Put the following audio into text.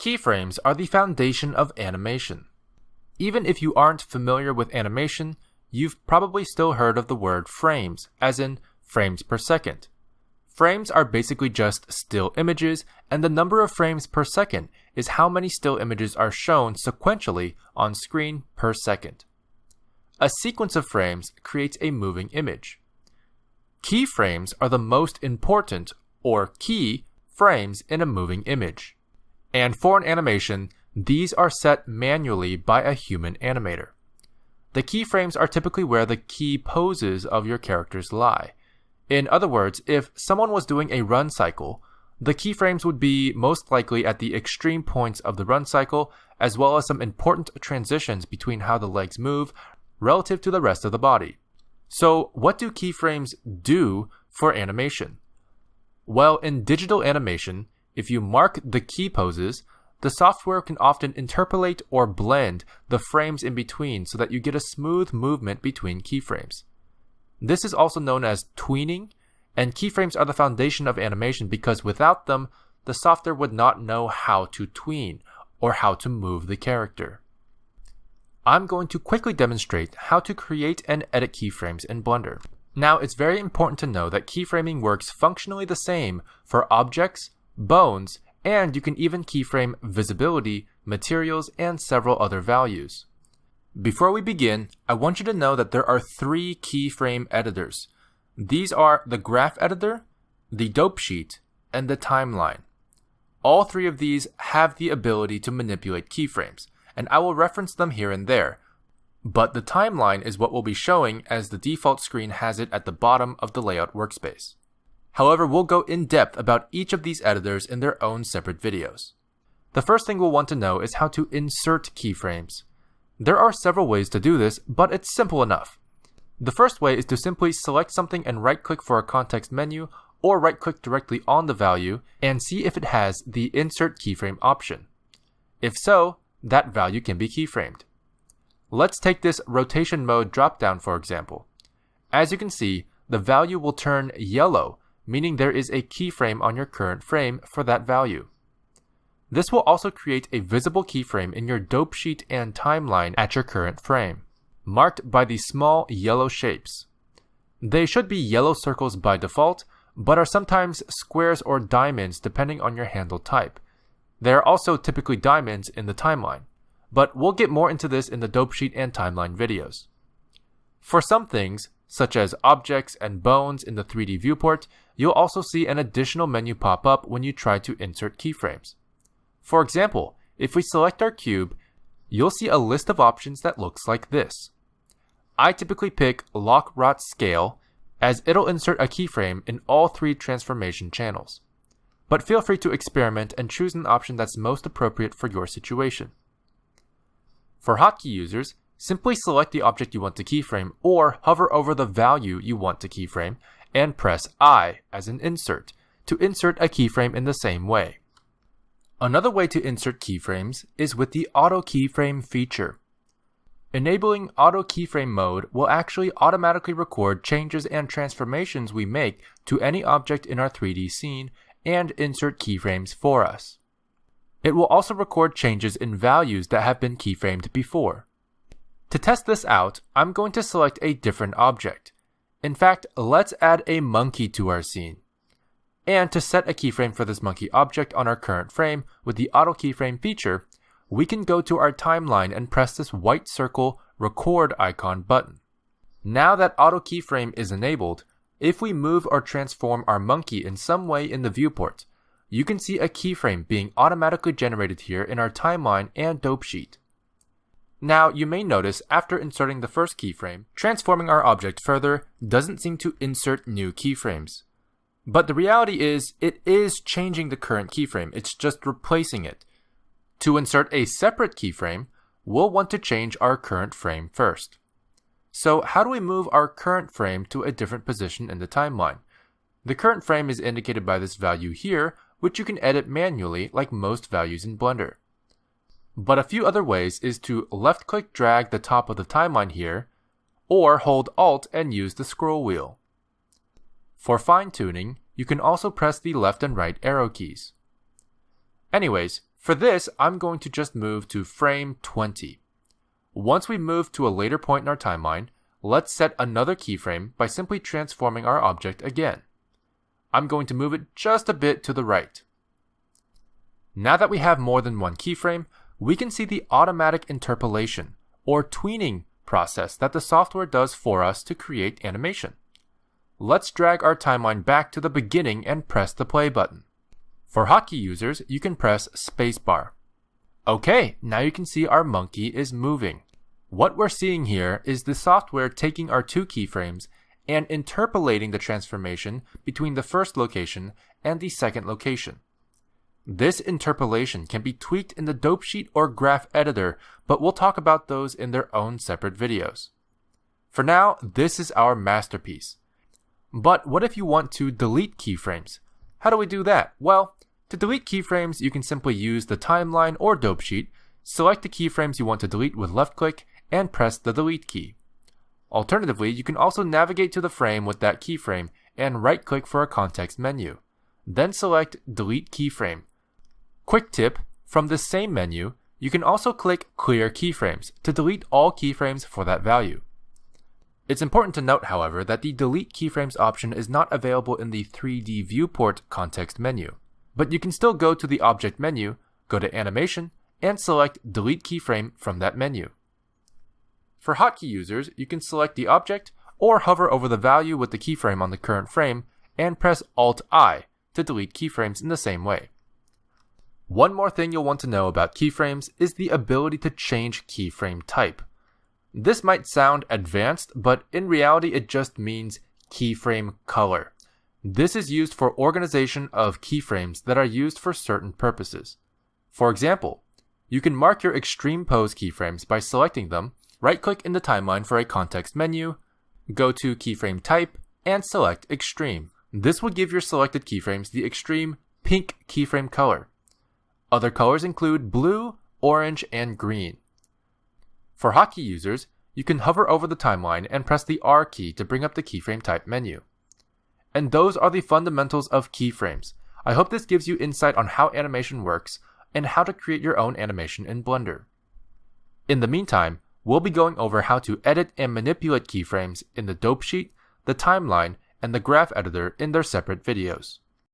Keyframes are the foundation of animation. Even if you aren't familiar with animation, you've probably still heard of the word frames, as in frames per second. Frames are basically just still images, and the number of frames per second is how many still images are shown sequentially on screen per second. A sequence of frames creates a moving image. Keyframes are the most important, or key, frames in a moving image. And for an animation, these are set manually by a human animator. The keyframes are typically where the key poses of your characters lie. In other words, if someone was doing a run cycle, the keyframes would be most likely at the extreme points of the run cycle, as well as some important transitions between how the legs move relative to the rest of the body. So, what do keyframes do for animation? Well, in digital animation, if you mark the key poses, the software can often interpolate or blend the frames in between so that you get a smooth movement between keyframes. This is also known as tweening, and keyframes are the foundation of animation because without them, the software would not know how to tween or how to move the character. I'm going to quickly demonstrate how to create and edit keyframes in Blender. Now, it's very important to know that keyframing works functionally the same for objects, bones, and you can even keyframe visibility, materials, and several other values. Before we begin, I want you to know that there are 3 keyframe editors. These are the graph editor, the dope sheet, and the timeline. All 3 of these have the ability to manipulate keyframes, and I will reference them here and there. But the timeline is what we'll be showing as the default screen has it at the bottom of the layout workspace. However, we'll go in depth about each of these editors in their own separate videos. The first thing we'll want to know is how to insert keyframes. There are several ways to do this, but it's simple enough. The first way is to simply select something and right-click for a context menu, or right-click directly on the value and see if it has the Insert Keyframe option. If so, that value can be keyframed. Let's take this rotation mode dropdown for example. As you can see, the value will turn yellow, meaning there is a keyframe on your current frame for that value. This will also create a visible keyframe in your dope sheet and timeline at your current frame, marked by these small yellow shapes. They should be yellow circles by default, but are sometimes squares or diamonds depending on your handle type. They are also typically diamonds in the timeline, but we'll get more into this in the dope sheet and timeline videos. For some things, such as objects and bones in the 3D viewport, you'll also see an additional menu pop up when you try to insert keyframes. For example, if we select our cube, you'll see a list of options that looks like this. I typically pick Lock Rot Scale, as it'll insert a keyframe in all 3 transformation channels. But feel free to experiment and choose an option that's most appropriate for your situation. For hotkey users, simply select the object you want to keyframe or hover over the value you want to keyframe and press I as an insert to insert a keyframe in the same way. Another way to insert keyframes is with the Auto Keyframe feature. Enabling Auto Keyframe mode will actually automatically record changes and transformations we make to any object in our 3D scene and insert keyframes for us. It will also record changes in values that have been keyframed before. To test this out, I'm going to select a different object. In fact, let's add a monkey to our scene. And to set a keyframe for this monkey object on our current frame with the Auto Keyframe feature, we can go to our timeline and press this white circle record icon button. Now that Auto Keyframe is enabled, if we move or transform our monkey in some way in the viewport, you can see a keyframe being automatically generated here in our timeline and dope sheet. Now, you may notice after inserting the first keyframe, transforming our object further doesn't seem to insert new keyframes. But the reality is, it is changing the current keyframe, it's just replacing it. To insert a separate keyframe, we'll want to change our current frame first. So how do we move our current frame to a different position in the timeline? The current frame is indicated by this value here, which you can edit manually like most values in Blender. But a few other ways is to left-click drag the top of the timeline here, or hold Alt and use the scroll wheel. For fine-tuning, you can also press the left and right arrow keys. Anyways, For this, I'm going to just move to frame 20. Once we move to a later point in our timeline, let's set another keyframe by simply transforming our object again. I'm going to move it just a bit to the right. Now that we have more than one keyframe, we can see the automatic interpolation, or tweening process that the software does for us to create animation. Let's drag our timeline back to the beginning and press the play button. For hotkey users, you can press spacebar. Okay, now you can see our monkey is moving. What we're seeing here is the software taking our two keyframes and interpolating the transformation between the first location and the second location. This interpolation can be tweaked in the dope sheet or graph editor, but we'll talk about those in their own separate videos. For now, this is our masterpiece. But what if you want to delete keyframes? How do we do that? Well, to delete keyframes, you can simply use the timeline or dope sheet, select the keyframes you want to delete with left click, and press the delete key. Alternatively, you can also navigate to the frame with that keyframe and right click for a context menu. Then select delete keyframe. Quick tip, from this same menu, you can also click clear keyframes to delete all keyframes for that value. It's important to note, however, that the delete keyframes option is not available in the 3D viewport context menu, but you can still go to the object menu, go to animation, and select delete keyframe from that menu. For hotkey users, you can select the object or hover over the value with the keyframe on the current frame and press Alt-I to delete keyframes in the same way. One more thing you'll want to know about keyframes is the ability to change keyframe type. This might sound advanced, but in reality it just means keyframe color. This is used for organization of keyframes that are used for certain purposes. For example, you can mark your extreme pose keyframes by selecting them, right-click in the timeline for a context menu, go to keyframe type, and select extreme. This will give your selected keyframes the extreme pink keyframe color. Other colors include blue, orange, and green. For hotkey users, you can hover over the timeline and press the R key to bring up the keyframe type menu. And those are the fundamentals of keyframes. I hope this gives you insight on how animation works and how to create your own animation in Blender. In the meantime, we'll be going over how to edit and manipulate keyframes in the dope sheet, the timeline, and the graph editor in their separate videos.